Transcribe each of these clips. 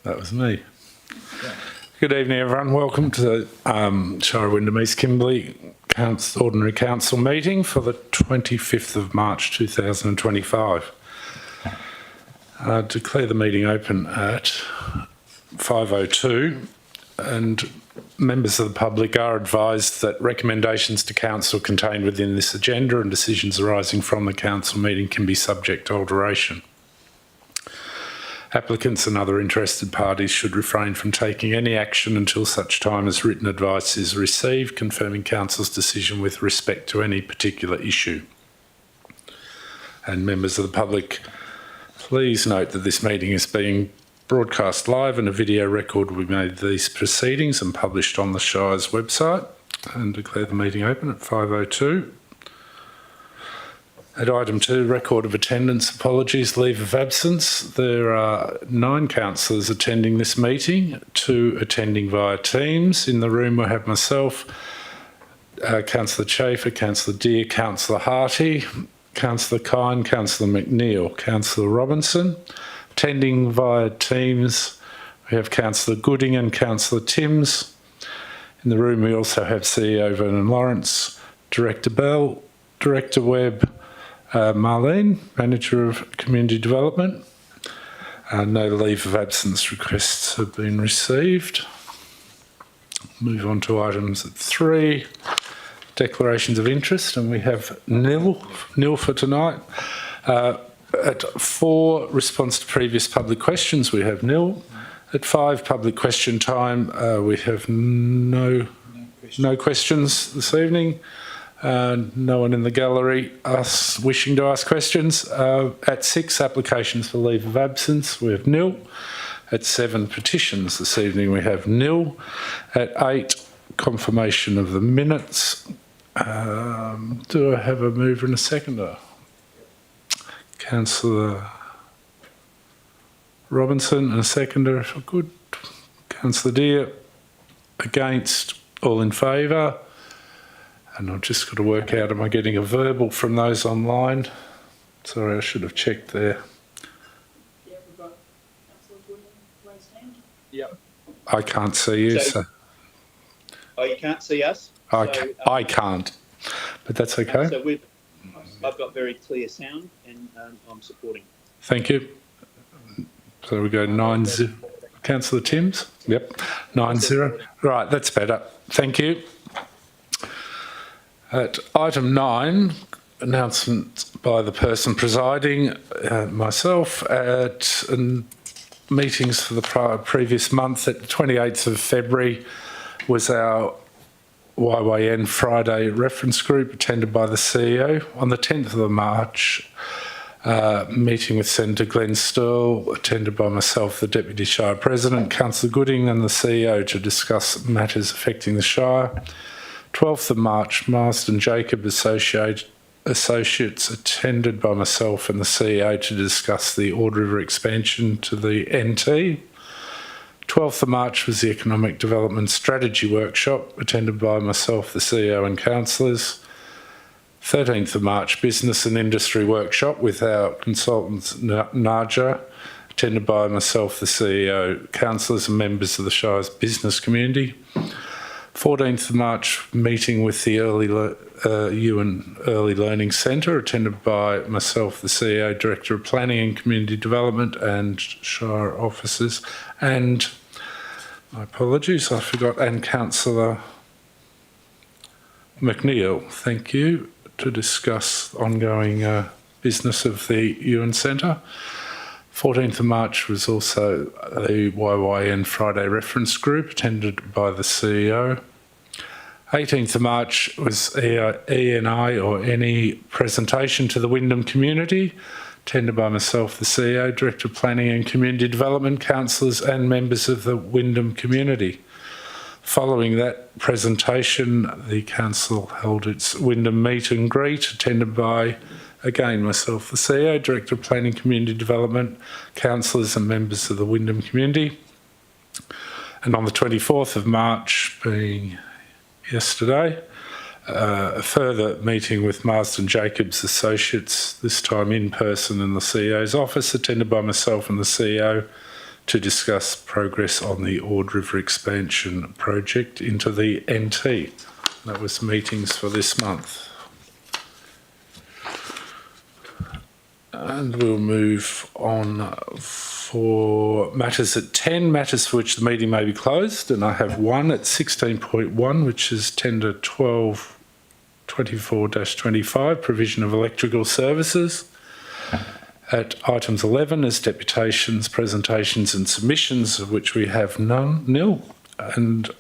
That was me. Good evening, everyone. Welcome to the Shire of Wyndham East Kimberley Ordinary Council meeting for the 25th of March 2025. I declare the meeting open at 5:02, and members of the public are advised that recommendations to council contained within this agenda and decisions arising from the council meeting can be subject to alteration. Applicants and other interested parties should refrain from taking any action until such time as written advice is received confirming council's decision with respect to any particular issue. And members of the public, please note that this meeting is being broadcast live and a video record will be made of these proceedings and published on the Shire's website. And declare the meeting open at 5:02. At item 2, record of attendance, apologies, leave of absence. There are 9 councillors attending this meeting, 2 attending via Teams. In the room we have myself, Councillor Chafer, Councillor Deere, Councillor Harty, Councillor Kine, Councillor McNeil, Councillor Robinson. Attending via Teams we have Councillor Gooding and Councillor Timms. In the room we also have CEO Vernon Lawrence, Director Bell, Director Webb, Marlene, Manager of Community Development. No leave of absence requests have been received. Move on to items at 3, declarations of interest, and we have nil for tonight. At 4, response to previous public questions, we have nil. At 5, public question time, we have no questions this evening. No one in the gallery wishing to ask questions. At 6, applications for leave of absence, we have nil. At 7, petitions this evening, we have nil. At 8, confirmation of the minutes. Do I have a mover and a seconder? Councillor Robinson and a seconder, if I could. Councillor Deere, against, all in favour. And I've just got to work out, am I getting a verbal from those online? Sorry, I should have checked there. Yeah, we've got Councillor Gooding raised hand. Yep. I can't see you, so. Oh, you can't see us? I can't, but that's okay. So I've got very clear sound and I'm supporting. Thank you. So we go 9-0. Councillor Timms? Yep, 9-0. Right, that's better. Thank you. At item 9, announcement by the person presiding, myself, at meetings for the previous month. At the 28th of February was our YYN Friday reference group attended by the CEO. On the 10th of March, meeting with Senator Glenn Sterle, attended by myself, the Deputy Shire President, Councillor Gooding and the CEO to discuss matters affecting the Shire. 12th of March, Marsden Jacob Associates attended by myself and the CEO to discuss the Ord River expansion to the NT. 12th of March was the Economic Development Strategy Workshop, attended by myself, the CEO and councillors. 13th of March, Business and Industry Workshop with our consultants, Naja, attended by myself, the CEO, councillors and members of the Shire's business community. 14th of March, meeting with the Ewan Early Learning Centre, attended by myself, the CEO, Director of Planning and Community Development and Shire officers. And, my apologies, I forgot, and Councillor McNeil, thank you, to discuss ongoing business of the Ewan Centre. 14th of March was also the YYN Friday reference group, attended by the CEO. 18th of March was ENI or any presentation to the Wyndham community, attended by myself, the CEO, Director of Planning and Community Development, councillors and members of the Wyndham community. Following that presentation, the council held its Wyndham meet and greet, attended by, again, myself, the CEO, Director of Planning and Community Development, councillors and members of the Wyndham community. And on the 24th of March, being yesterday, a further meeting with Marsden Jacobs Associates, this time in person in the CEO's office, attended by myself and the CEO, to discuss progress on the Ord River expansion project into the NT. That was meetings for this month. And we'll move on for matters at 10, matters for which the meeting may be closed. And I have one at 16.1, which is tender 1224-25, provision of electrical services. At items 11 is deputations, presentations and submissions, of which we have nil. And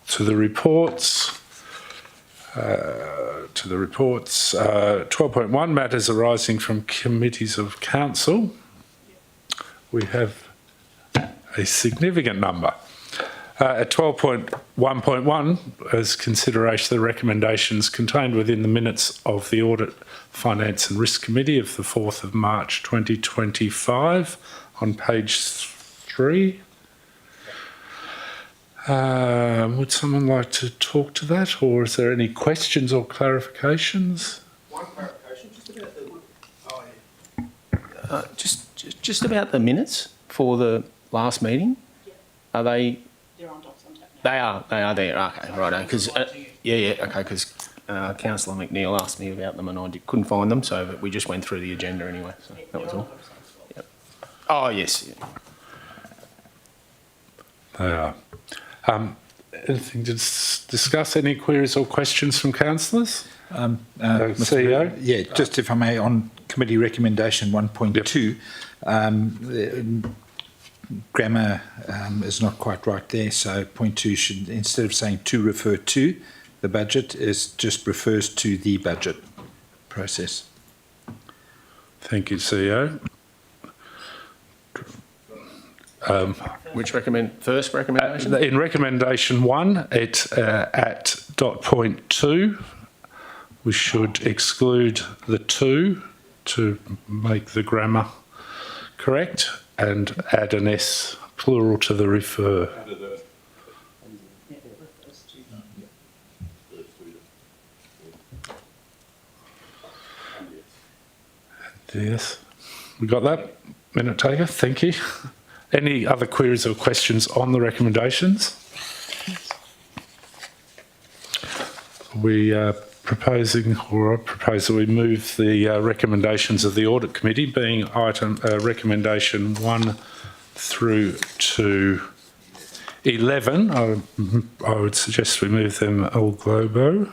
to the reports, 12.1, matters arising from committees of council. We have a significant number. At 12.1.1, as consideration of the recommendations contained within the minutes of the Audit, Finance and Risk Committee of the 4th of March 2025 on page 3. Would someone like to talk to that, or is there any questions or clarifications? One clarification, just about the minutes for the last meeting. Are they? They're on Docs on tap now. They are there. Okay, right. Because because Councillor McNeil asked me about them and I couldn't find them, so we just went through the agenda anyway. So that was all. Yep. Oh yes. Yeah. They are. Anything to discuss? Any queries or questions from councillors? CEO? Yeah, just if I may, on committee recommendation 1.2, grammar is not quite right there. So point 2 should, instead of saying to refer to the budget, is just refers to the budget process. Thank you, CEO. Which first recommendation? In recommendation 1, it's at dot point 2. We should exclude the to make the grammar correct and add an S plural to the refer. Yes. We got that? Minute taker, thank you. Any other queries or questions on the recommendations? We are proposing, or I propose that we move the recommendations of the Audit Committee, being item recommendation 1 through to 11. I would suggest we move them all globo.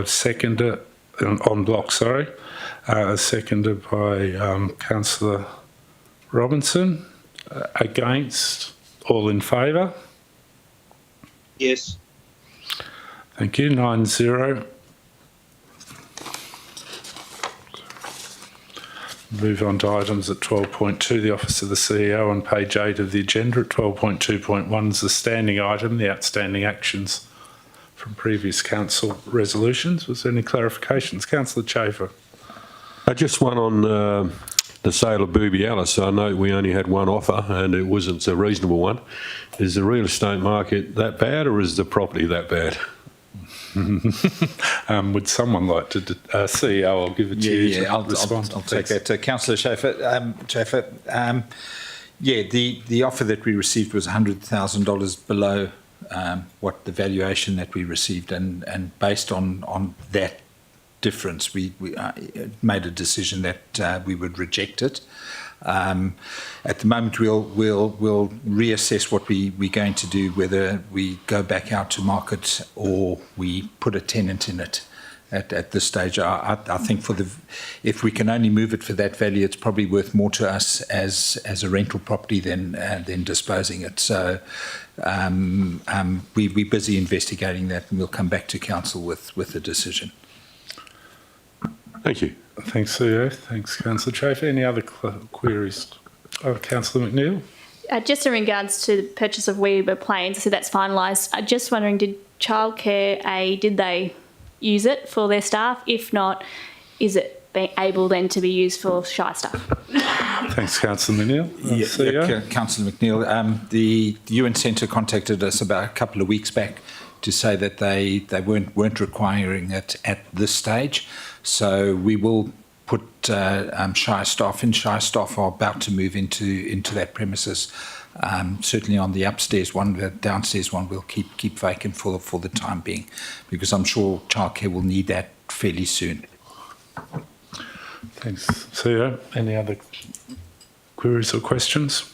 Seconded on block, sorry. Seconded by Councillor Robinson. Against? All in favour? Yes. Thank you. 9-0. Move on to items at 12.2, the Office of the CEO on page 8 of the agenda. At 12.2.1 is the standing item, the outstanding actions from previous council resolutions. Was there any clarifications? Councillor Chafer. Just one on the sale of Booby Alice. I know we only had one offer and it wasn't a reasonable one. Is the real estate market that bad or is the property that bad? Would someone like to, CEO, I'll give it to you to respond. I'll take that. Councillor Chafer, the offer that we received was $100,000 below what the valuation that we received, and based on that difference, we made a decision that we would reject it. At the moment, we'll reassess what we're going to do, whether we go back out to market or we put a tenant in it. At this stage, I think if we can only move it for that value, it's probably worth more to us as a rental property than disposing it. So we're busy investigating that, and we'll come back to council with a decision. Thank you. Thanks, CEO. Thanks, Councillor Chafer. Any other queries? Councillor McNeil? Just in regards to the purchase of Weber planes, so that's finalised. I'm just wondering, did Childcare did they use it for their staff? If not, is it able then to be used for Shire staff? Thanks, Councillor McNeil. CEO? Councillor McNeil, the UN Centre contacted us about a couple of weeks back to say that they weren't requiring it at this stage. So we will put Shire staff in. Shire staff are about to move into that premises Certainly on the upstairs one, the downstairs one we'll keep vacant for the time being, because I'm sure childcare will need that fairly soon. Thanks, CEO. Any other queries or questions?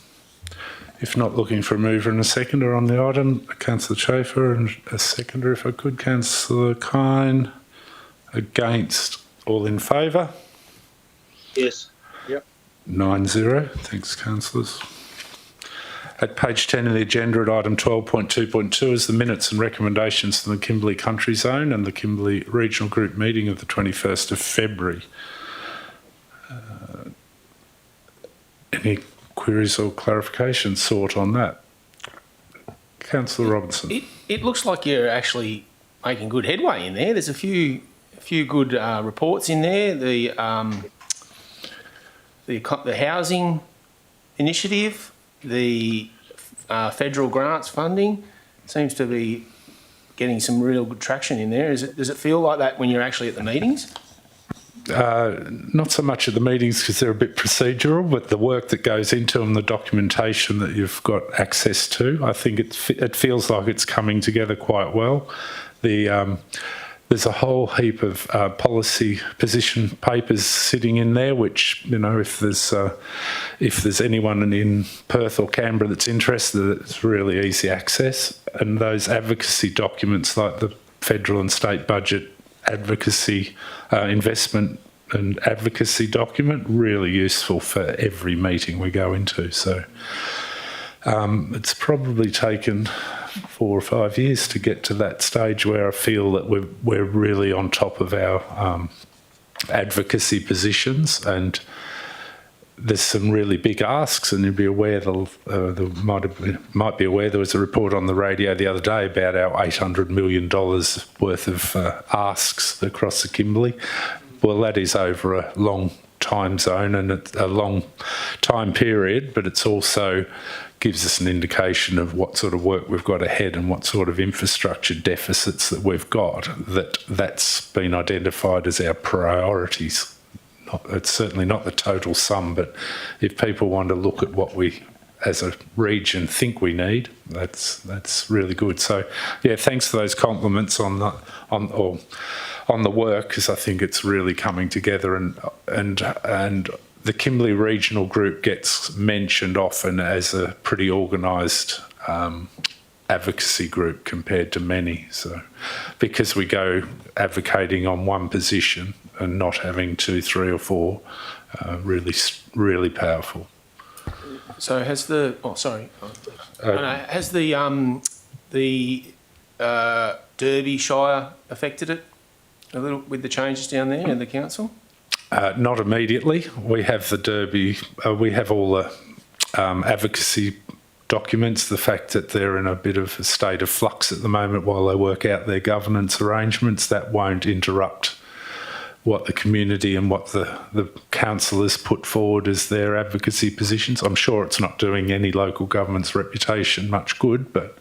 If not, looking for a mover and a seconder on the item. Councillor Schaefer and a seconder, if I could. Councillor Kine. Against. All in favour? Yes. Yep. 9-0. Thanks, councillors. At page 10 of the agenda, at item 12.2.2 is the minutes and recommendations from the Kimberley Country Zone and the Kimberley Regional Group meeting of the 21st of February. Any queries or clarifications sought on that? Councillor Robinson. It looks like you're actually making good headway in there. There's a few good reports in there. The housing initiative, the federal grants funding seems to be getting some real good traction in there. Does it feel like that when you're actually at the meetings? Not so much at the meetings because they're a bit procedural, but the work that goes into them, the documentation that you've got access to, I think it feels like it's coming together quite well. There's a whole heap of policy position papers sitting in there, which, you know, if there's anyone in Perth or Canberra that's interested, it's really easy access. And those advocacy documents like the federal and state budget advocacy, investment and advocacy document, really useful for every meeting we go into. So it's probably taken 4 or 5 years to get to that stage where I feel that we're really on top of our advocacy positions, and there's some really big asks, and you'll be aware might be aware there was a report on the radio the other day about our $800 million worth of asks across the Kimberley. Well, that is over a long time zone and a long time period, but it's also gives us an indication of what sort of work we've got ahead and what sort of infrastructure deficits that we've got, that's been identified as our priorities. It's certainly not the total sum, but if people want to look at what we as a region think we need, that's really good. So yeah, thanks for those compliments on the work, because I think it's really coming together, and the Kimberley Regional Group gets mentioned often as a pretty organised advocacy group compared to many. So because we go advocating on one position and not having 2, 3 or 4, really powerful. So has the Derby Shire affected it a little with the changes down there in the council? Not immediately. We have the Derby, we have all the advocacy documents, the fact that they're in a bit of a state of flux at the moment while they work out their governance arrangements. That won't interrupt what the community and what the councillors put forward as their advocacy positions. I'm sure it's not doing any local government's reputation much good, but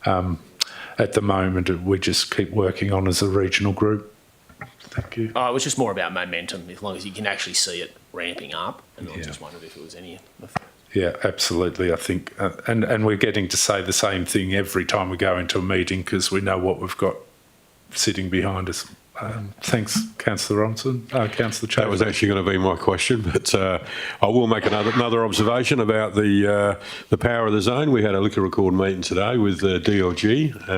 at the moment we just keep working on as a regional group. Thank you. It was just more about momentum, as long as you can actually see it ramping up, and I just wondered if it was any effect. Yeah, absolutely. I think, and we're getting to say the same thing every time we go into a meeting because we know what we've got sitting behind us. Thanks, Councillor Robinson. Councillor Chair. That was actually going to be my question, but I will make another observation about the power of the zone. We had a liquor record meeting today with DLG,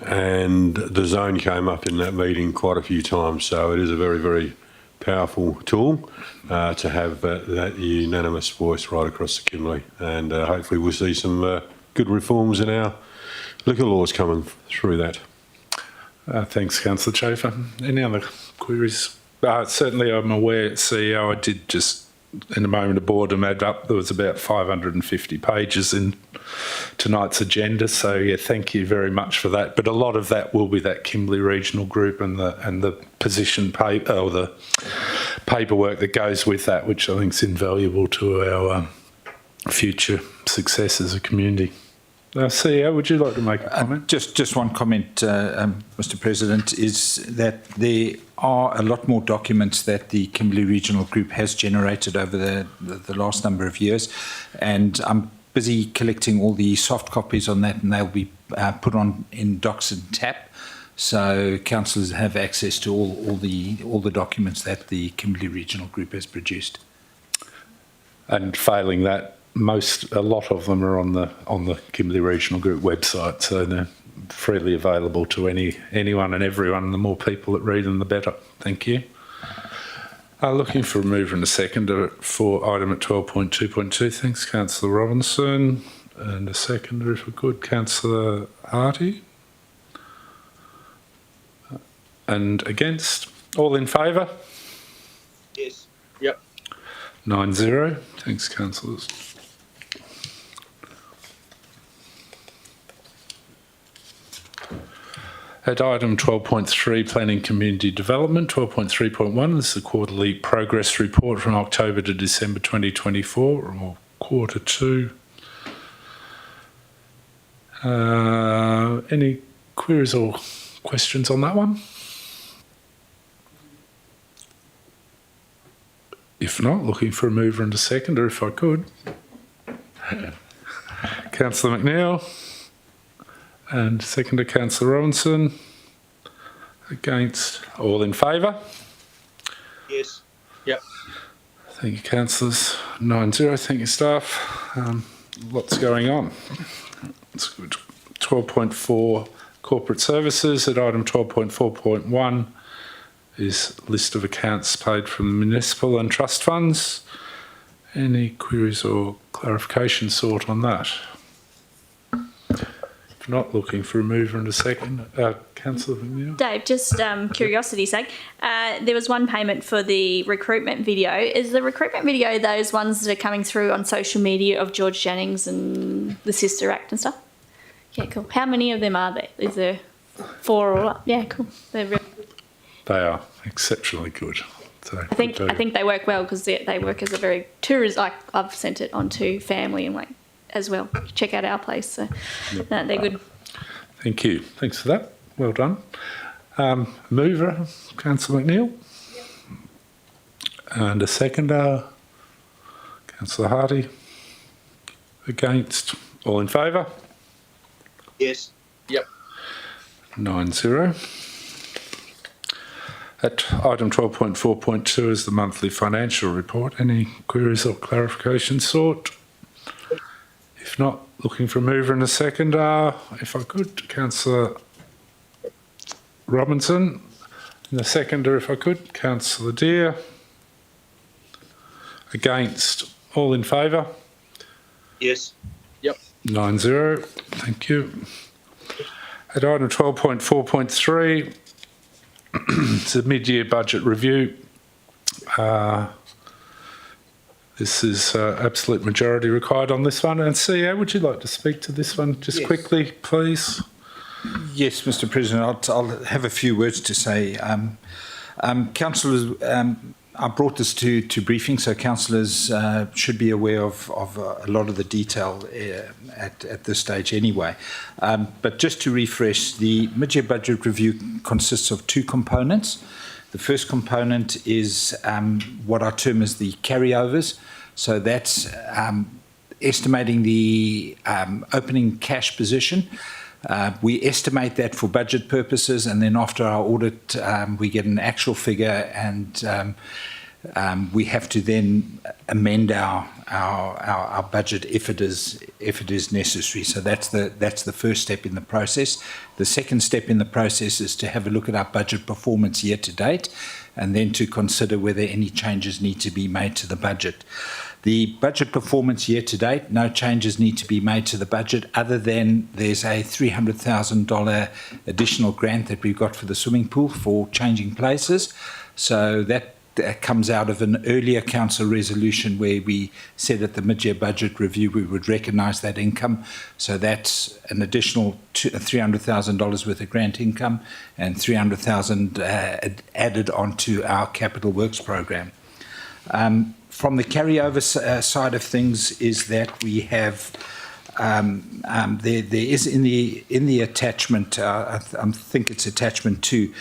and the zone came up in that meeting quite a few times. So it is a very, very powerful tool to have that unanimous voice right across the Kimberley, and hopefully we'll see some good reforms in our liquor laws coming through that. Thanks, Councillor Schaefer. Any other queries? Certainly, I'm aware, CEO, I did just, in a moment of boredom, add up. There was about 550 pages in tonight's agenda. So, yeah, thank you very much for that. But a lot of that will be that Kimberley Regional Group and the position paper, or the paperwork that goes with that, which I think is invaluable to our future success as a community. CEO, would you like to make a comment? Just one comment, Mr. President, is that there are a lot more documents that the Kimberley Regional Group has generated over the last number of years, and I'm busy collecting all the soft copies on that, and they'll be put on in Docs and Tap. So councillors have access to all the documents that the Kimberley Regional Group has produced. And failing that, a lot of them are on the Kimberley Regional Group website, so they're freely available to anyone and everyone. The more people that read them, the better. Thank you. Looking for a mover and a seconder for item at 12.2.2. Thanks, Councillor Robinson. And a seconder, if we could, Councillor Harty. And against? All in favour? Yes. Yep. 9-0. Thanks, councillors. At item 12.3, Planning Community Development, 12.3.1, this is the quarterly progress report from October to December 2024, or quarter two. Any queries or questions on that one? If not, looking for a mover and a seconder, if I could. Councillor McNeil. And seconder, Councillor Robinson. Against? All in favour? Yes. Yep. Thank you, councillors. 9-0. Thank you, staff. Lots going on. That's good. 12.4, Corporate Services. At item 12.4.1 is list of accounts paid from municipal and trust funds. Any queries or clarification sought on that? If not, looking for a mover and a second. Councillor McNeil. Dave, just curiosity's sake, there was one payment for the recruitment video. Is the recruitment video those ones that are coming through on social media of George Jennings and the Sister Act and stuff? Yeah, cool. How many of them are there? Is there 4 or up? Yeah, cool. They're really good. They are exceptionally good. So I think they work well because they work as a very tourist. Like I've sent it on to family and like as well. Check out our place. So they're good. Thank you. Thanks for that. Well done. Mover, Councillor McNeil. Yep. And a seconder, Councillor Harty. Against? All in favour? Yes. Yep. 9-0. At item 12.4.2 is the monthly financial report. Any queries or clarifications sought? If not, looking for a mover and a seconder. If I could, Councillor Robinson. And the seconder, if I could, Councillor Deere. Against? All in favour? Yes. Yep. 9-0. Thank you. At item 12.4.3, it's a mid-year budget review. This is absolute majority required on this one. And CEO, would you like to speak to this one just quickly, please? Yes, Mr. President, I'll have a few words to say. Councillors, I brought this to briefing, so councillors should be aware of a lot of the detail at this stage anyway. But just to refresh, the mid-year budget review consists of 2 components. The first component is what I term as the carryovers. So that's estimating the opening cash position. We estimate that for budget purposes, and then after our audit, we get an actual figure, and we have to then amend our budget if it is necessary. So that's the first step in the process. The second step in the process is to have a look at our budget performance year to date, and then to consider whether any changes need to be made to the budget. The budget performance year to date, no changes need to be made to the budget other than there's a $300,000 additional grant that we've got for the swimming pool for changing places. So that comes out of an earlier council resolution where we said at the mid-year budget review we would recognise that income. So that's an additional $300,000 worth of grant income and $300,000 added onto our capital works program. From the carryover side of things is that we have there is in the attachment, I think it's attachment 2,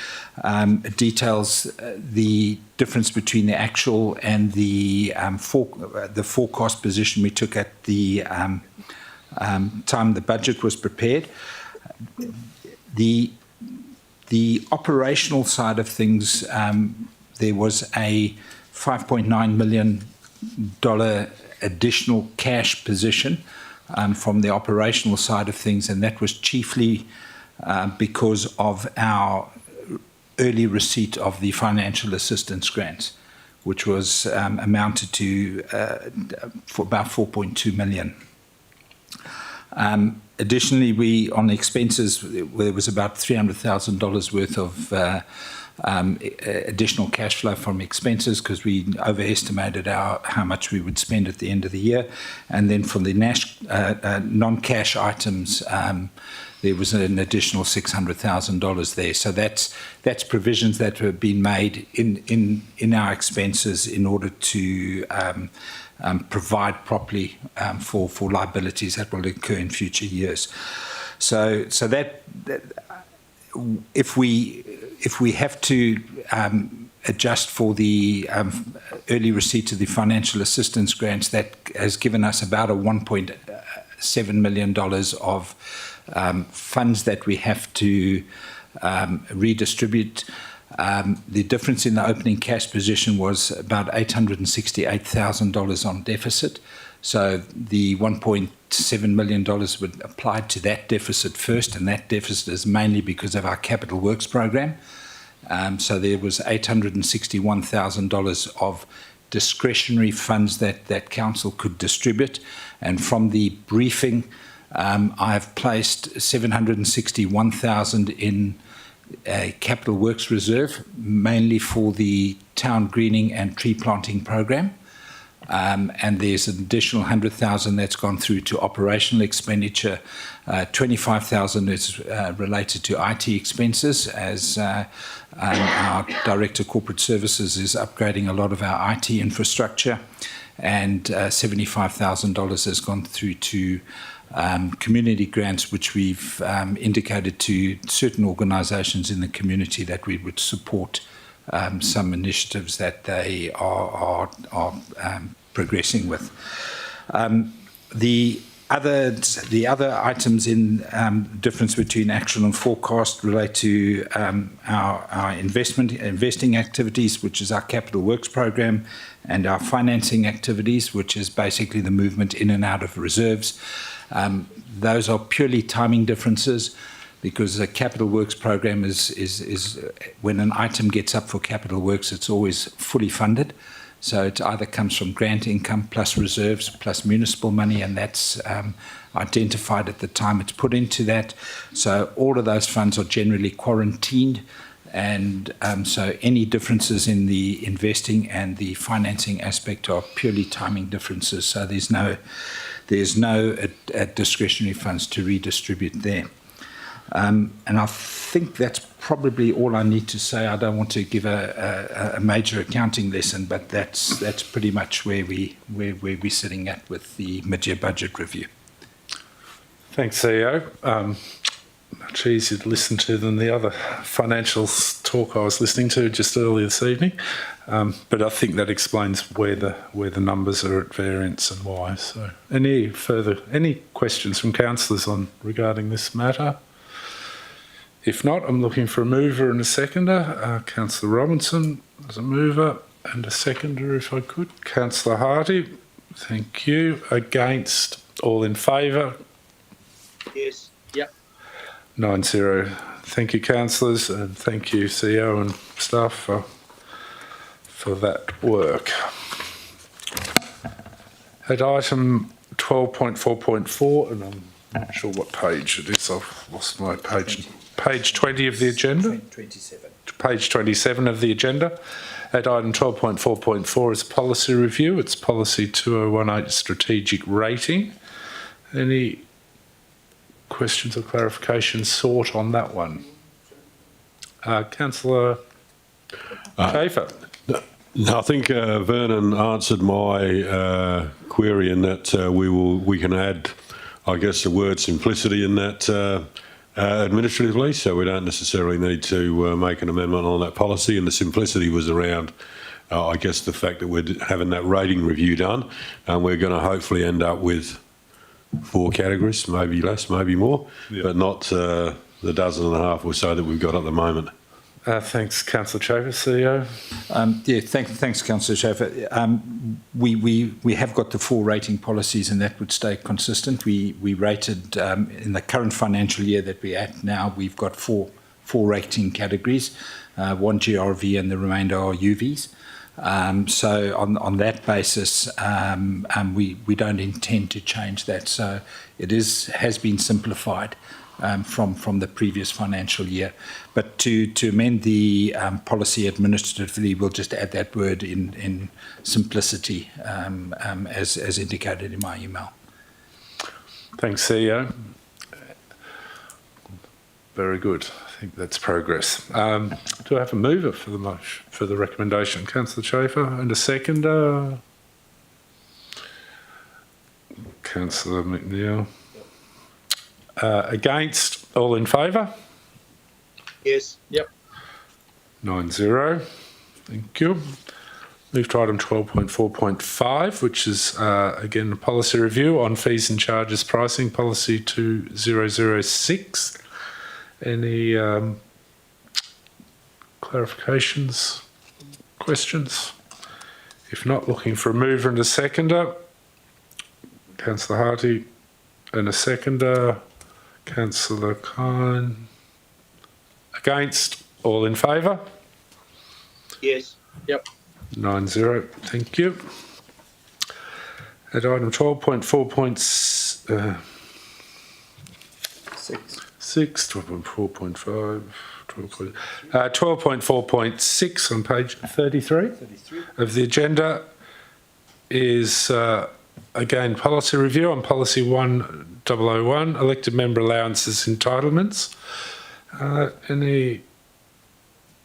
details the difference between the actual and the forecast position we took at the time the budget was prepared. The operational side of things, there was a $5.9 million additional cash position from the operational side of things, and that was chiefly because of our early receipt of the financial assistance grants, which was amounted to for about $4.2 million. Additionally, on the expenses, there was about $300,000 worth of additional cash flow from expenses because we overestimated how much we would spend at the end of the year. And then from the non-cash items, there was an additional $600,000 there. So that's provisions that have been made in our expenses in order to provide properly for liabilities that will occur in future years. So that if we have to adjust for the early receipt of the financial assistance grants, that has given us about a $1.7 million of funds that we have to redistribute. The difference in the opening cash position was about $868,000 on deficit. So the $1.7 million would apply to that deficit first, and that deficit is mainly because of our capital works program. So there was $861,000 of discretionary funds that council could distribute. And from the briefing, I've placed $761,000 in a capital works reserve, mainly for the town greening and tree planting program. And there's an additional $100,000 that's gone through to operational expenditure. $25,000 is related to IT expenses, as our Director of Corporate Services is upgrading a lot of our IT infrastructure. And $75,000 has gone through to community grants, which we've indicated to certain organisations in the community that we would support some initiatives that they are progressing with. The other items in difference between actual and forecast relate to our investing activities, which is our capital works program, and our financing activities, which is basically the movement in and out of reserves. Those are purely timing differences, because the capital works program is when an item gets up for capital works, it's always fully funded. So it either comes from grant income plus reserves plus municipal money, and that's identified at the time it's put into that. So all of those funds are generally quarantined, and so any differences in the investing and the financing aspect are purely timing differences. So there's no discretionary funds to redistribute there. And I think that's probably all I need to say. I don't want to give a major accounting lesson, but that's pretty much where we're sitting at with the mid-year budget review. Thanks, CEO. Much easier to listen to than the other financial talk I was listening to just earlier this evening. But I think that explains where the numbers are at variance and why. So, any questions from councillors regarding this matter? If not, I'm looking for a mover and a seconder. Councillor Robinson as a mover and a seconder, if I could. Councillor Hardy, thank you. Against? All in favour? Yes. Yep. 9-0. Thank you, councillors, and thank you, CEO and staff, for that work. At item 12.4.4, and I'm not sure what page it is. I've lost my page. Page 20 of the agenda. 27. Page 27 of the agenda. At item 12.4.4 is policy review. It's policy 2018 strategic rating. Any questions or clarifications sought on that one? Councillor Schaefer. No, I think Vernon answered my query in that we can add I guess, the word simplicity in that administratively, so we don't necessarily need to make an amendment on that policy. And the simplicity was around, I guess, the fact that we're having that rating review done, and we're going to hopefully end up with 4 categories, maybe less, maybe more, but not the dozen and a half or so that we've got at the moment. Thanks, Councillor Chafer. CEO? Thanks, Councillor Schaffer. We have got the 4 rating policies, and that would stay consistent. We rated in the current financial year that we're at now, we've got four rating categories, 1 GRV and the remainder are UVs. So on that basis, we don't intend to change that. So it has been simplified from the previous financial year. But to amend the policy administratively, we'll just add that word in simplicity, as indicated in my email. Thanks, CEO. Very good. I think that's progress. Do I have a mover for the motion, for the recommendation? Councillor Chafer, and a seconder? Councillor McNeil. Against? All in favour? Yes. Yep. 9-0. Thank you. Move to item 12.4.5, which is, again, a policy review on fees and charges pricing, policy 2006. Any clarifications, questions? If not, looking for a mover and a seconder. Councillor Harty and a seconder. Councillor Kine. Against? All in favour? Yes. Yep. 9-0. Thank you. At item 12.4.6, 12.4.5, 12.4.6 on page 33 of the agenda is, again, policy review on policy 1001, elected member allowances entitlements. Any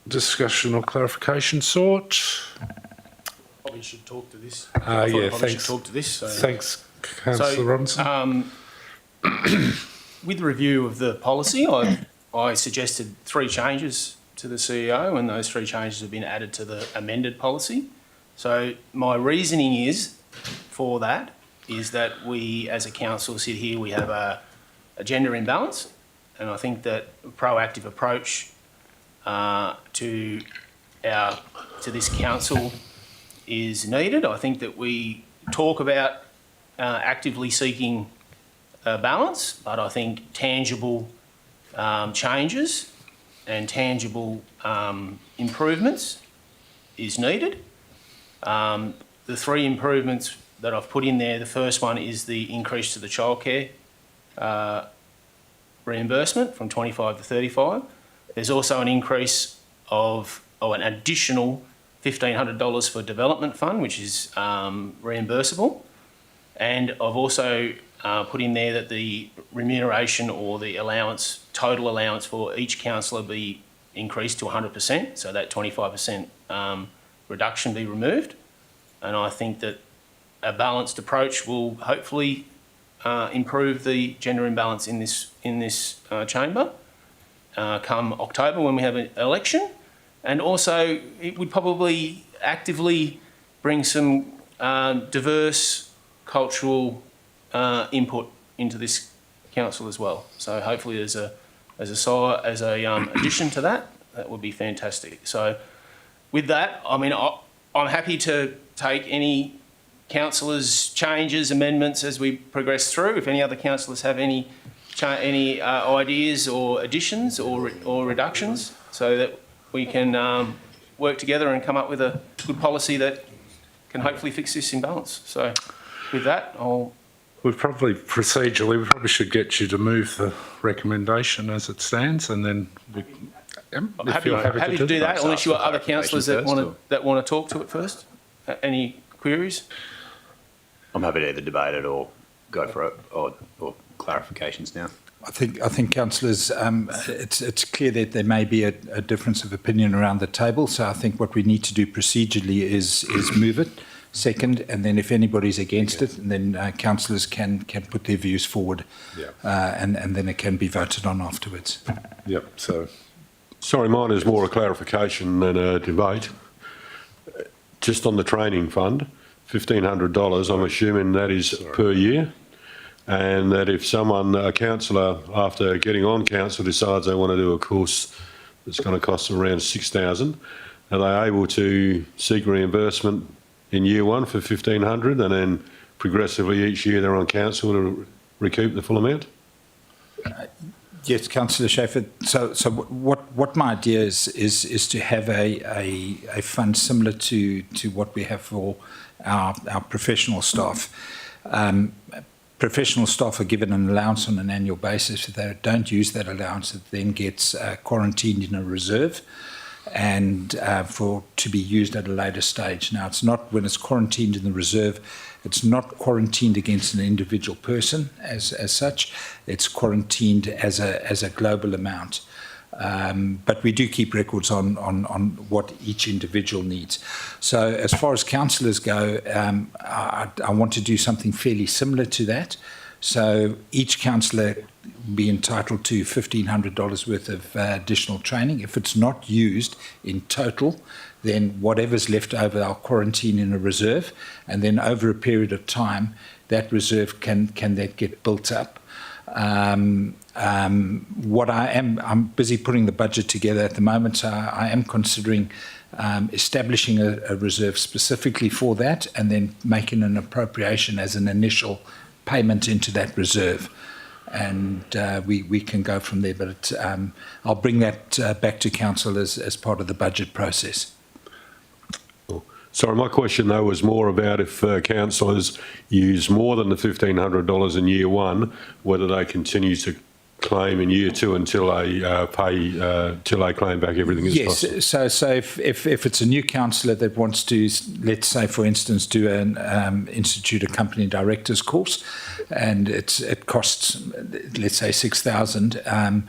discussion or clarification sought? Probably should talk to this. Yeah, Should thanks. talk to this. So. Thanks, Councillor Robinson. With the review of the policy, I suggested 3 changes to the CEO, and those 3 changes have been added to the amended policy. So my reasoning for that is that we, as a council, sit here, we have a gender imbalance, and I think that a proactive approach to this council is needed. I think that we talk about actively seeking balance, but I think tangible changes and tangible improvements is needed. The 3 improvements that I've put in there, the first one is the increase to the childcare reimbursement from 25 to 35. There's also an increase of an additional $1,500 for development fund, which is reimbursable. And I've also put in there that the remuneration or the allowance, total allowance for each councillor be increased to 100%, so that 25% reduction be removed. And I think that a balanced approach will hopefully improve the gender imbalance in this chamber come October when we have an election. And also it would probably actively bring some diverse cultural input into this council as well. So hopefully as a addition to that would be fantastic. So with that, I mean, I'm happy to take any councillors' changes, amendments as we progress through. If any other councillors have any ideas or additions or reductions, so that we can work together and come up with a good policy that can hopefully fix this imbalance. So with that, We probably should get you to move the recommendation as it stands, and then I'm happy to do that, unless you have other councillors that want to talk to it first. Any queries? I'm happy to either debate it or go for it, or clarifications now. I think, councillors, it's clear that there may be a difference of opinion around the table. So I think what we need to do procedurally is move it second, and then if anybody's against it, and then councillors can put their views forward, and then it can be voted on afterwards. Yep. So Sorry, mine is more a clarification than a debate. Just on the training fund, $1,500, I'm assuming that is per year, and that if someone, a councillor, after getting on council, decides they want to do a course that's going to cost them around $6,000, are they able to seek reimbursement in year one for $1,500, and then progressively each year they're on council to recoup the full amount? Yes, Councillor Schaefer. So what my idea is to have a fund similar to what we have for our professional staff. Professional staff are given an allowance on an annual basis. If they don't use that allowance, it then gets quarantined in a reserve and to be used at a later stage. Now, it's not, when it's quarantined in the reserve, it's not quarantined against an individual person as such. It's quarantined as a global amount. But we do keep records on what each individual needs. So as far as councillors go, I want to do something fairly similar to that. So each councillor be entitled to $1,500 worth of additional training. If it's not used in total, then whatever's left over, I'll quarantine in a reserve, and then over a period of time, that reserve can then get built up. I'm busy putting the budget together at the moment, so I am considering establishing a reserve specifically for that, and then making an appropriation as an initial payment into that reserve. And we can go from there, but I'll bring that back to council as part of the budget process. Sorry, my question though was more about if councillors use more than the $1,500 in year one, whether they continue to claim in year two until they till they claim back everything as possible. Yes, so if it's a new councillor that wants to, let's say for instance, do an institute a company directors course, and it costs, let's say, $6,000.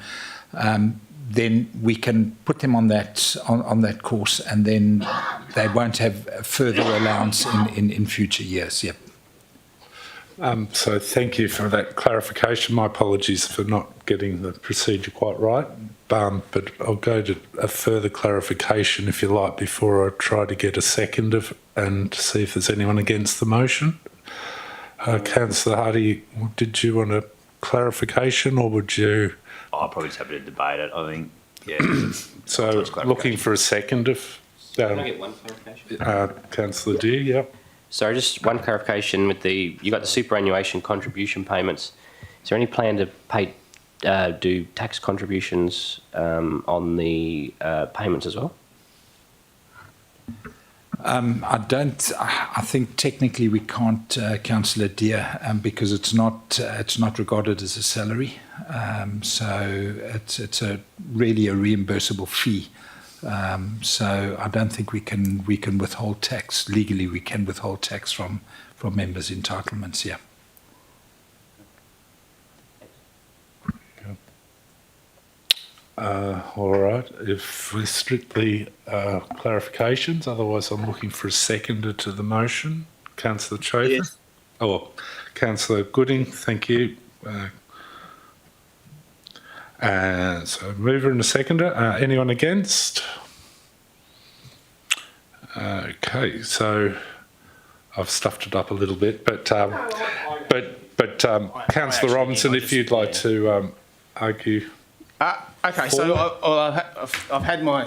Then we can put them on that course, and then they won't have further allowance in future years. Yep. So thank you for that clarification. My apologies for not getting the procedure quite right, but I'll go to a further clarification, if you like, before I try to get a second and see if there's anyone against the motion. Councillor Hardy, did you want a clarification, or would you? I'll probably just happy to debate it. I think, yeah. So looking for a second of Can I get one clarification? Councillor Deere, yep. Sorry, just one clarification with you got the superannuation contribution payments. Is there any plan to do tax contributions on the payments as well? I think technically we can't, Councillor Deere, because it's not regarded as a salary. So it's really a reimbursable fee. So I don't think we can withhold tax. Legally, we can withhold tax from members' entitlements. Yeah. All right. If we're strictly clarifications, otherwise I'm looking for a seconder to the motion. Councillor Schaefer? Yes. Oh, Councillor Gooding, thank you. So mover and a seconder. Anyone against? Okay, so I've stuffed it up a little bit, but Councillor Robinson, if you'd like to argue. Okay, so I've had my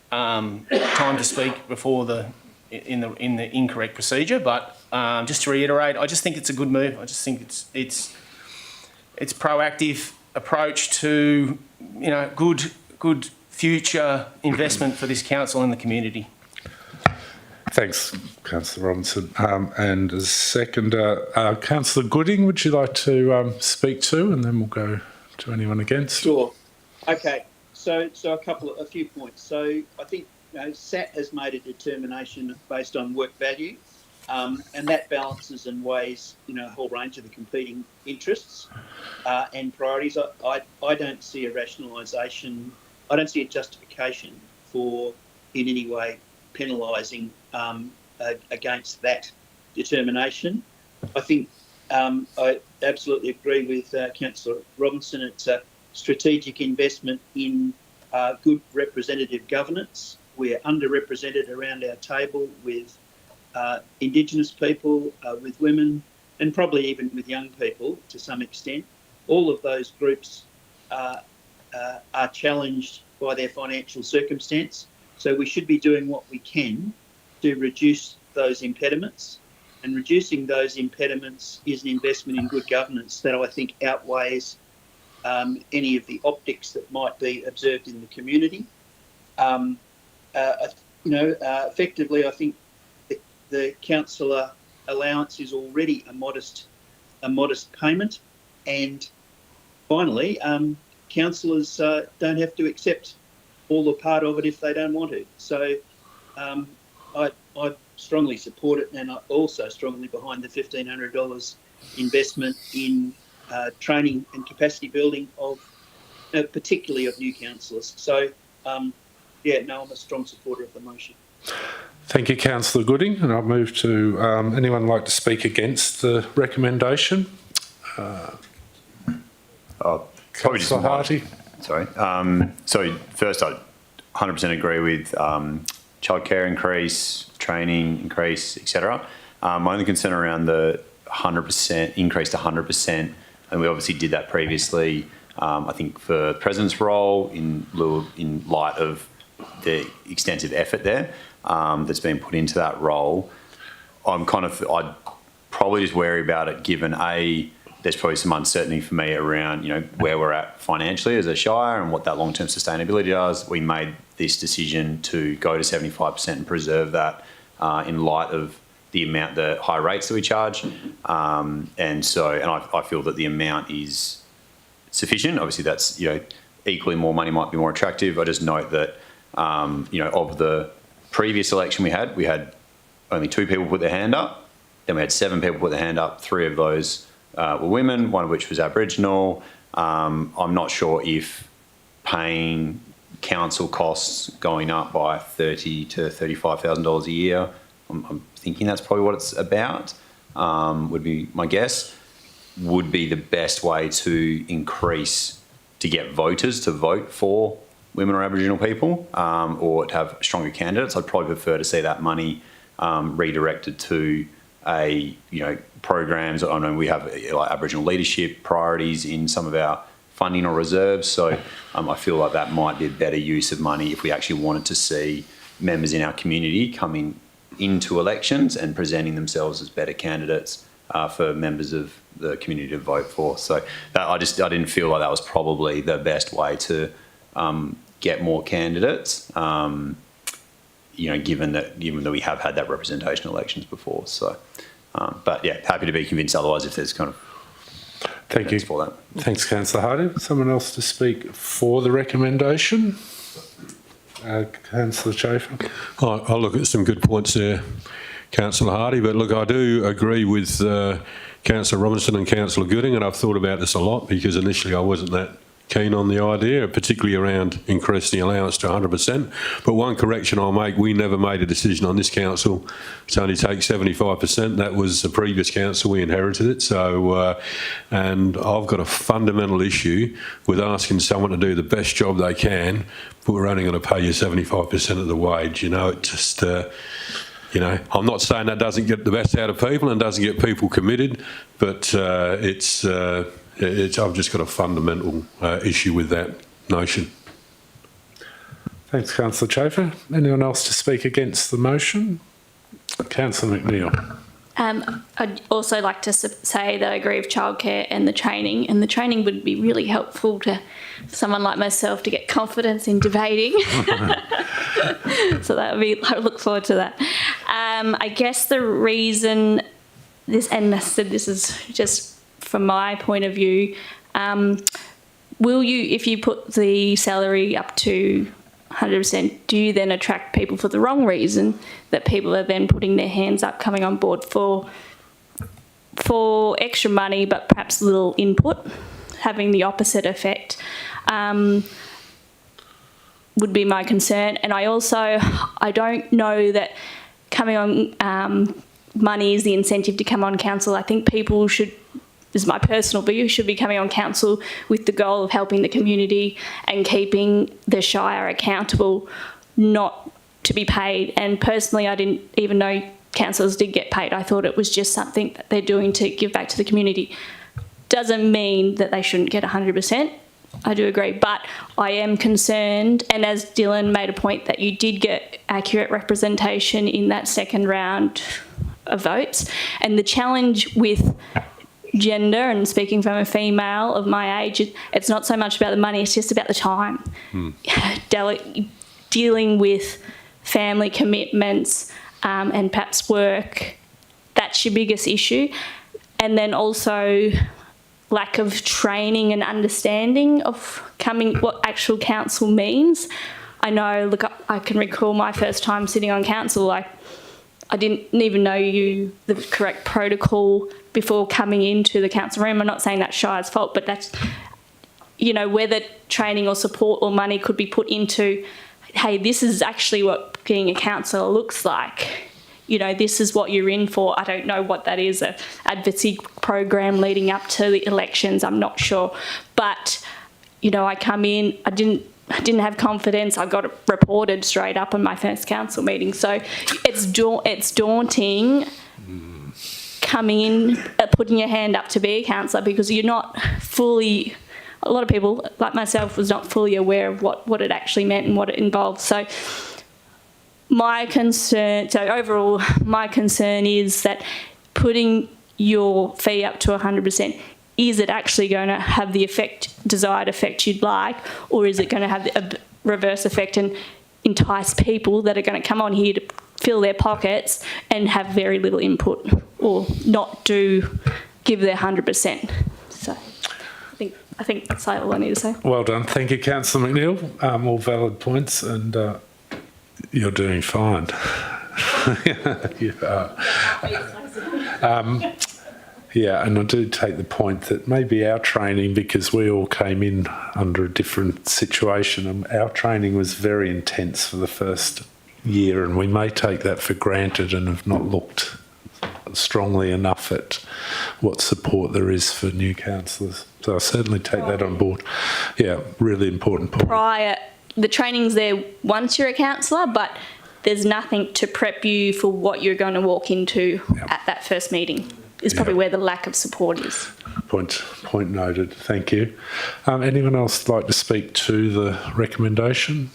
time to speak before in the incorrect procedure, but just to reiterate, I just think it's a good move. I just think it's proactive approach to good future investment for this council and the community. Thanks, Councillor Robinson. And as seconder, Councillor Gooding, would you like to speak to, and then we'll go to anyone against? Sure. Okay. So a few points. So I think SAT has made a determination based on work value, and that balances and weighs a whole range of the competing interests and priorities. I don't see a rationalisation. I don't see a justification for in any way penalising against that determination. I think I absolutely agree with Councillor Robinson. It's a strategic investment in good representative governance. We're underrepresented around our table with Indigenous people, with women, and probably even with young people to some extent. All of those groups are challenged by their financial circumstance. So we should be doing what we can to reduce those impediments. And reducing those impediments is an investment in good governance that I think outweighs any of the optics that might be observed in the community. Effectively, I think the councillor allowance is already a modest payment. And finally, councillors don't have to accept all or part of it if they don't want to. So I strongly support it, and I also strongly behind the $1,500 investment in training and capacity building of, particularly of new councillors. So, I'm a strong supporter of the motion. Thank you, Councillor Gooding, and I'll move to anyone like to speak against the recommendation? Probably just Councillor Harty. Sorry. So first, I 100% agree with childcare increase, training increase, etc. My only concern around the 100% increase to 100%, and we obviously did that previously. I think for the President's role, in light of the extensive effort there that's been put into that role, I'd probably just wary about it, given there's probably some uncertainty for me around, where we're at financially as a shire and what that long-term sustainability does. We made this decision to go to 75% and preserve that in light of the high rates that we charge. And I feel that the amount is sufficient. Obviously that's, equally more money might be more attractive. I just note that, of the previous election we had only 2 people put their hand up. Then we had 7 people put their hand up. 3 of those were women, one of which was Aboriginal. I'm not sure if paying council costs going up by $30,000 to $35,000 a year, I'm thinking that's probably what it's about, would be my guess, would be the best way to get voters to vote for women or Aboriginal people, or to have stronger candidates. I'd probably prefer to see that money redirected to programs. I know we have Aboriginal leadership priorities in some of our funding or reserves, so I feel like that might be a better use of money if we actually wanted to see members in our community coming into elections and presenting themselves as better candidates for members of the community to vote for. So I didn't feel like that was probably the best way to get more candidates. Given that we have had that representation in elections before. So, happy to be convinced otherwise if there's kind of Thank you. For that. Thanks, Councillor Hardy. Someone else to speak for the recommendation? Councillor Chafer. I'll look at some good points there, Councillor Hardy, but look, I do agree with Councillor Robinson and Councillor Gooding, and I've thought about this a lot because initially I wasn't that keen on the idea, particularly around increasing the allowance to 100%. But one correction I'll make, we never made a decision on this council to only take 75%. That was the previous council, we inherited it. So, and I've got a fundamental issue with asking someone to do the best job they can, but we're only going to pay you 75% of the wage. It just... I'm not saying that doesn't get the best out of people and doesn't get people committed, but I've just got a fundamental issue with that notion. Thanks, Councillor Chafer. Anyone else to speak against the motion? Councillor McNeil. I'd also like to say that I agree with childcare and the training would be really helpful to someone like myself to get confidence in debating. So I look forward to that. I guess the reason this is just from my point of view, will you, if you put the salary up to 100%, do you then attract people for the wrong reason, that people are then putting their hands up, coming on board for extra money but perhaps little input, having the opposite effect, would be my concern. And I don't know that coming on money is the incentive to come on council. I think people should, this is my personal view, should be coming on council with the goal of helping the community and keeping the Shire accountable, not to be paid. And personally, I didn't even know councillors did get paid. I thought it was just something that they're doing to give back to the community. Doesn't mean that they shouldn't get 100%. I do agree, but I am concerned, and as Dylan made a point, that you did get accurate representation in that second round of votes. And the challenge with gender, and speaking from a female of my age, it's not so much about the money, it's just about the time. Dealing with family commitments and perhaps work, that's your biggest issue. And then also lack of training and understanding of what actual council means. I know, look, I can recall my first time sitting on council, I didn't even know the correct protocol before coming into the council room. I'm not saying that's Shire's fault, but that's, whether training or support or money could be put into, hey, this is actually what being a councillor looks like. This is what you're in for. I don't know what that is, an advocacy program leading up to the elections, I'm not sure. But, I come in, I didn't have confidence. I got it reported straight up in my first council meeting. So it's daunting coming in, putting your hand up to be a councillor, because you're not fully, a lot of people, like myself, was not fully aware of what it actually meant and what it involved. So overall, my concern is that putting your fee up to 100%, is it actually going to have the desired effect you'd like, or is it going to have a reverse effect and entice people that are going to come on here to fill their pockets and have very little input, or not give their 100%? So I think that's all I need to say. Well done. Thank you, Councillor McNeil. All valid points, and you're doing fine. You are. Yeah, and I do take the point that maybe our training, because we all came in under a different situation, and our training was very intense for the first year, and we may take that for granted and have not looked strongly enough at what support there is for new councillors. So I certainly take that on board. Yeah, really important point. The training's there once you're a councillor, but there's nothing to prep you for what you're going to walk into at that first meeting. Is probably where the lack of support is. Point noted. Thank you. Anyone else like to speak to the recommendation?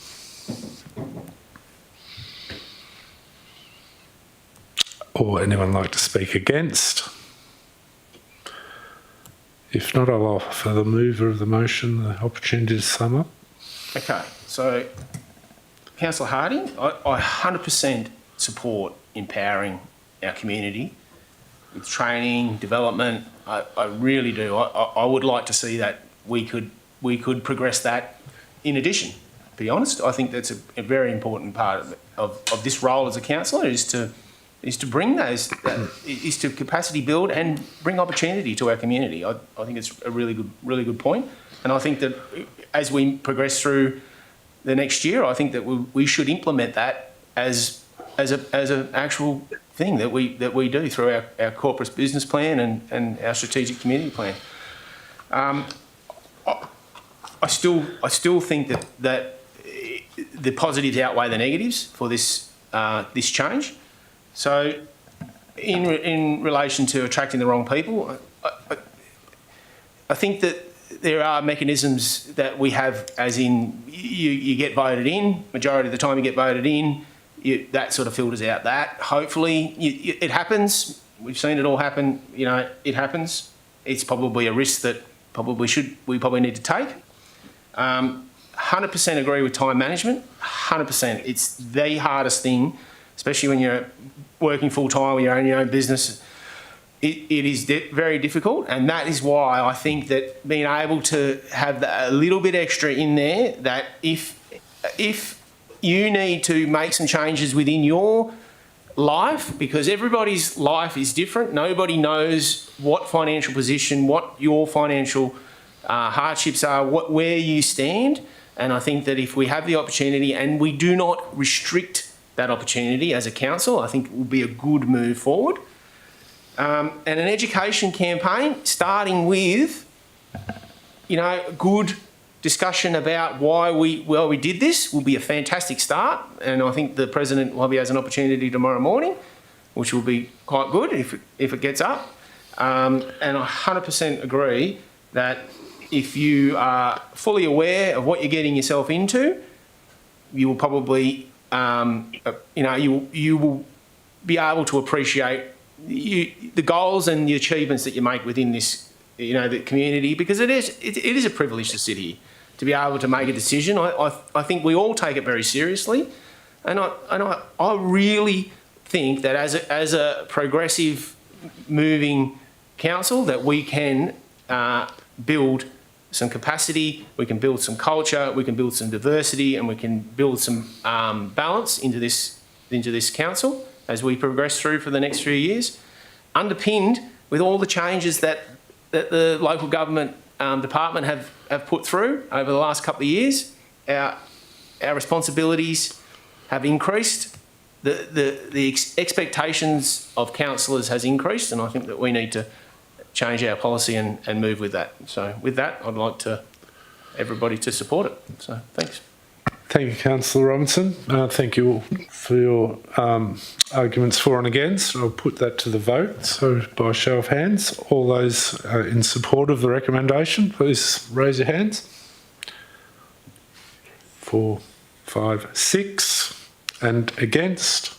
Or anyone like to speak against? If not, I'll offer the mover of the motion the opportunity to sum up. Okay, so Councillor Harding, I 100% support empowering our community with training, development. I really do. I would like to see that we could progress that in addition. To be honest, I think that's a very important part of this role as a councillor is to bring is to capacity build and bring opportunity to our community. I think it's a really good point, and I think that as we progress through the next year, I think that we should implement that as an actual thing that we do through our corporate business plan and our strategic community plan. I still think that the positives outweigh the negatives for this change. So, in relation to attracting the wrong people, I think that there are mechanisms that we have, as in you get voted in, majority of the time you get voted in, that sort of filters out that. Hopefully, it happens. We've seen it all happen. It happens. It's probably a risk that we probably need to take. 100% agree with time management. 100%. It's the hardest thing, especially when you're working full time, when you own your own business. It is very difficult, and that is why I think that being able to have a little bit extra in there, that if you need to make some changes within your life, because everybody's life is different. Nobody knows what financial position, what your financial hardships are, where you stand. And I think that if we have the opportunity and we do not restrict that opportunity as a council, I think it will be a good move forward. and an education campaign starting with, good discussion about why we did this will be a fantastic start. And I think the President Lobby has an opportunity tomorrow morning, which will be quite good if it gets up. And I 100% agree that if you are fully aware of what you're getting yourself into, you will probably, you will be able to appreciate the goals and the achievements that you make within this, the community, because it is a privilege to sit here, to be able to make a decision. I think we all take it very seriously, and I really think that as a progressive moving council, that we can build some capacity, we can build some culture, we can build some diversity, and we can build some balance into this council as we progress through for the next few years, underpinned with all the changes that the local government department have put through over the last couple of years. Our responsibilities have increased. The expectations of councillors has increased, and I think that we need to change our policy and move with that. So with that, I'd like everybody to support it. So thanks. Thank you, Councillor Robinson. Thank you all for your arguments for and against. I'll put that to the vote. So by show of hands, all those in support of the recommendation, please raise your hands. 4, 5, 6, and against,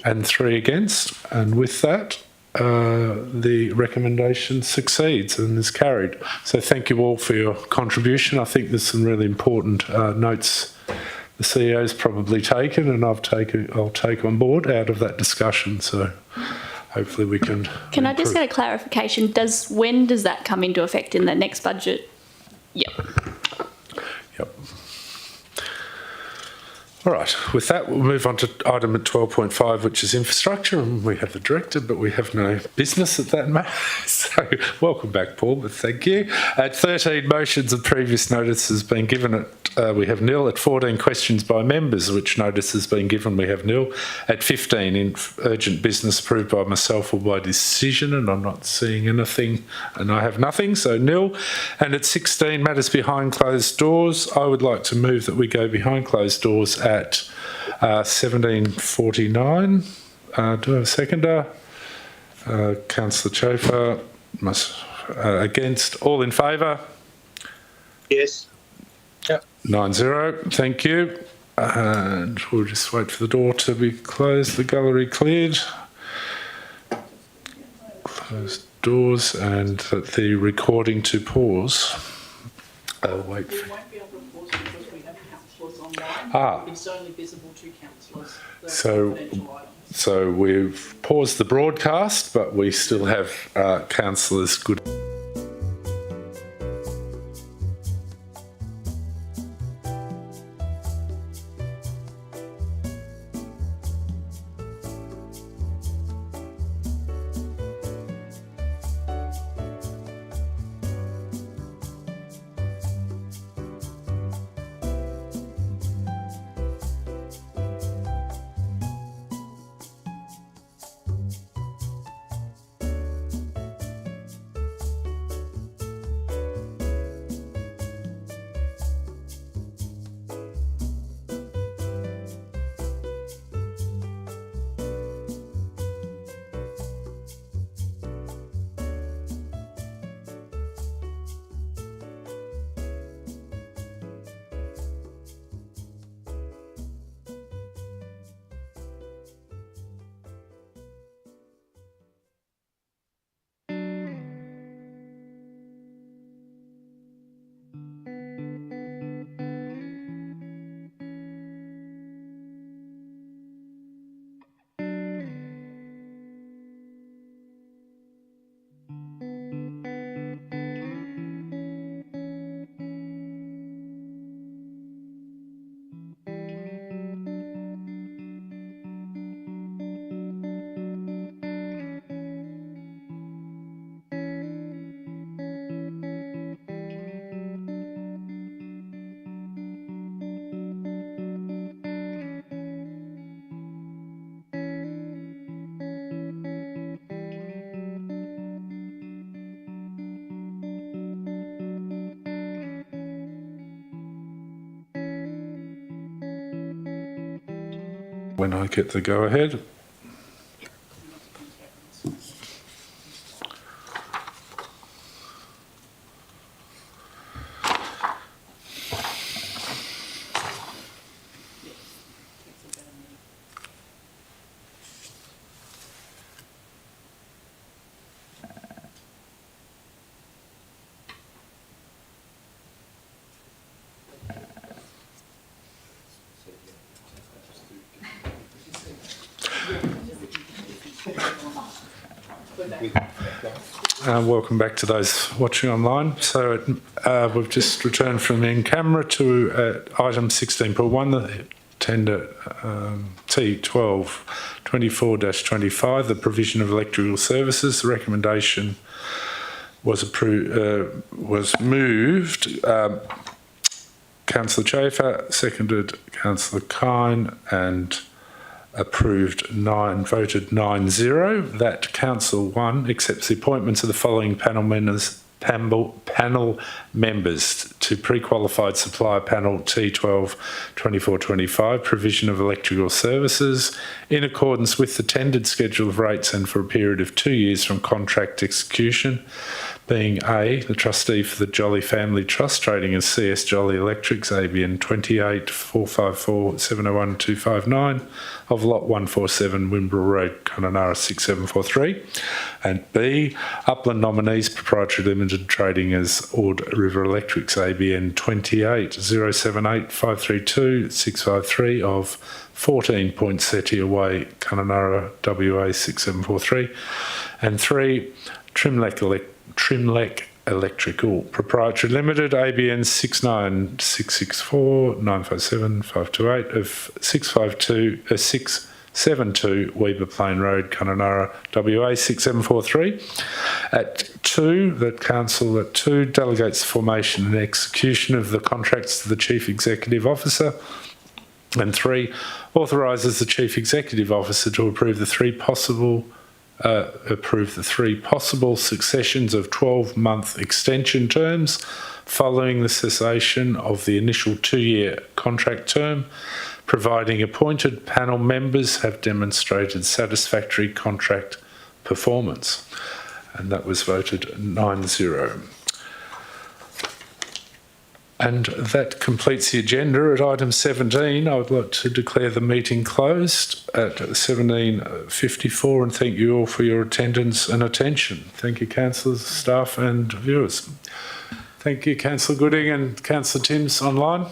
and 3 against. And with that, the recommendation succeeds and is carried. So thank you all for your contribution. I think there's some really important notes the CEO's probably taken, and I'll take on board out of that discussion. So hopefully we can. Can I just get a clarification? When does that come into effect in the next budget? Yep. Yep. All right, with that, we'll move on to item at 12.5, which is infrastructure. And we have the director, but we have no business at that matter. So welcome back, Paul, but thank you. At 13, motions of previous notices been given. We have nil. At 14, questions by members, which notice has been given. We have nil. At 15, in urgent business approved by myself or by decision, and I'm not seeing anything, and I have nothing, so nil. And at 16, matters behind closed doors. I would like to move that we go behind closed doors at 17:49. Do I have a seconder? Councillor Chafer, against. All in favour? Yes. 9-0. Thank you. And we'll just wait for the door to be closed, the gallery cleared. Closed doors, and the recording to pause. I'll wait for. We won't be able to pause because we have councillors online. It's only visible to councillors. So we've paused the broadcast, but we still have councillors good. when I get the go-ahead. Welcome back to those watching online. So we've just returned from in-camera to item 16.1, the tender T12 24-25, the provision of electrical services. The recommendation was moved. Councillor Chafer, seconded Councillor Kine, and voted 9-0 that Council 1 accepts the appointments of the following panel members to pre-qualified supplier panel T12 24-25, provision of electrical services, in accordance with the tendered schedule of rates and for a period of 2 years from contract execution, being A, the trustee for the Jolly Family Trust, trading as CS Jolly Electrics, ABN 28 454 701 259 of Lot 147, Wimbrel Road, Kununurra 6743, and B, Upland Nominees Proprietary Limited, trading as Ord River Electrics, ABN 28 078 532 653 of 14 Poinsettia Way, Kununurra, WA 6743, and 3, Trimlek Electrical Proprietary Limited, ABN 69664 957 528 of 672 Weber Plain Road, Kununurra, WA 6743. At 2, that Council at 2 delegates the formation and execution of the contracts to the Chief Executive Officer. And 3, authorises the Chief Executive Officer to approve the three possible successions of 12-month extension terms following the cessation of the initial 2-year contract term, providing appointed panel members have demonstrated satisfactory contract performance. And that was voted 9-0. And that completes the agenda. At item 17, I would like to declare the meeting closed at 17:54 and thank you all for your attendance and attention. Thank you, councillors, staff and viewers. Thank you, Councillor Gooding and Councillor Timms online.